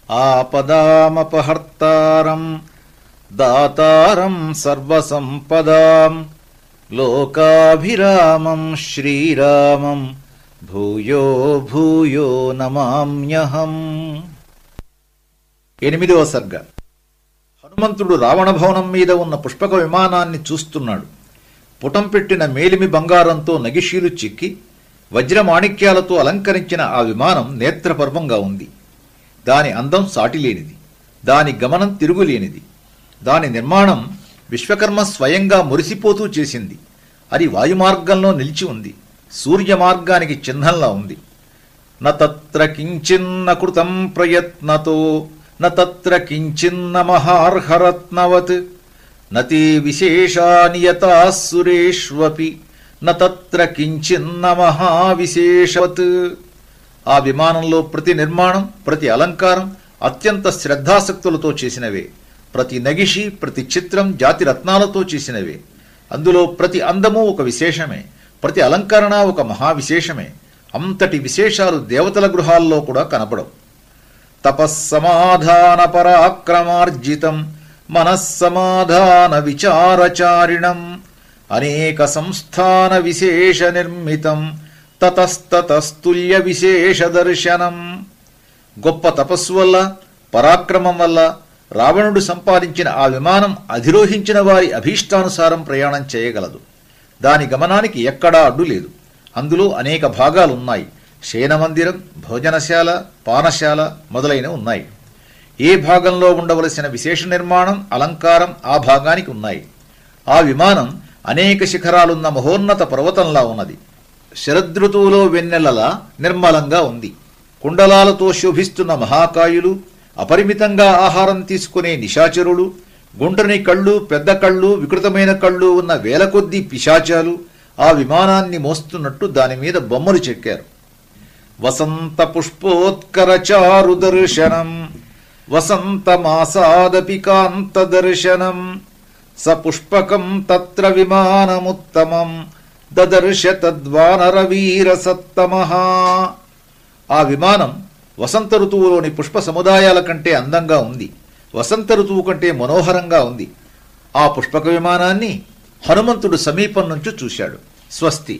ఆపదామపహర్తారం దాతారం సర్వసంపదాం లోకాభిరామం శ్రీరామం భూయో భూయో నమామ్యహం. 8వ సర్గ. హనుమంతుడు రావణ భవనం మీద ఉన్న పుష్పక విమానాన్ని చూస్తున్నాడు. పుటం పెట్టిన మేలిమి బంగారంతో నగిషీలు చిక్కి వజ్రమాణిక్యాలతో అలంకరించిన ఆ విమానం నేత్రపర్వంగా ఉంది. దాని అందం సాటిలేనిది, దాని గమనం తిరుగులేనిది. దాని నిర్మాణం విశ్వకర్మ స్వయంగా మురిసిపోతూ చేసింది. అది వాయుమార్గంలో నిలిచి ఉంది, సూర్యమార్గానికి చిహ్నంలా ఉంది. నత్ర కించిన్న కృతం ప్రయత్నతో నత్ర కించిన్న మహార్హరత్నవత్ నతే విశేషానియతా సురేష్వపి నత్ర కించిన్న మహావిశేషవత్. ఆ విమానంలో ప్రతి నిర్మాణం, ప్రతి అలంకారం అత్యంత శ్రద్ధాసక్తులతో చేసినవే. ప్రతి నగిషి, ప్రతి చిత్రం జాతి రత్నాలతో చేసినవే. అందులో ప్రతి అందము ఒక విశేషమే, ప్రతి అలంకరణ ఒక మహావిశేషమే. అంతటి విశేషాలు దేవతల గృహాల్లో కూడా కనపడవు. తపస్సమాధాన పరాక్రమార్జితం మనస్సమాధాన విచారచారిణం అనేక సంస్థాన విశేష నిర్మితం తతస్తతస్తుల్య విశేష దర్శనం. గొప్ప తపస్సు వల్ల, పరాక్రమం వల్ల రావణుడు సంపాదించిన ఆ విమానం అధిరోహించిన వారి అభీష్టానుసారం ప్రయాణం చేయగలదు. దాని గమనానికి ఎక్కడా అడ్డు లేదు. అందులో అనేక భాగాలున్నాయి. శయనమందిరం, భోజనశాల, పానశాల మొదలైనవి ఉన్నాయి. ఏ భాగంలో ఉండవలసిన విశేష నిర్మాణం, అలంకారం ఆ భాగానికి ఉన్నాయి. ఆ విమానం అనేక శిఖరాలున్న మహోన్నత పర్వతంలా ఉన్నది. శరదృతువులో వెన్నెలలా నిర్మలంగా ఉంది. కుండలాలతో శోభిస్తున్న మహాకాయులు, అపరిమితంగా ఆహారం తీసుకునే నిశాచరులు, గుండ్రని కళ్ళు, పెద్ద కళ్ళు, వికృతమైన కళ్ళు ఉన్న వేల కొద్దీ పిశాచాలు ఆ విమానాన్ని మోస్తున్నట్టు దానిమీద బొమ్మలు చెక్కారు. వసంత పుష్పోత్కర చారు దర్శనం వసంత మాసాదపి కాంత దర్శనం స పుష్పకం తత్ర విమానముత్తమం దదర్శ తద్వానర వీర సత్తమః. ఆ విమానం వసంత ఋతువులోని పుష్ప సముదాయాల కంటే అందంగా ఉంది, వసంత ఋతువు కంటే మనోహరంగా ఉంది. ఆ పుష్పక విమానాన్ని హనుమంతుడు సమీపం నుంచి చూశాడు. స్వస్తి.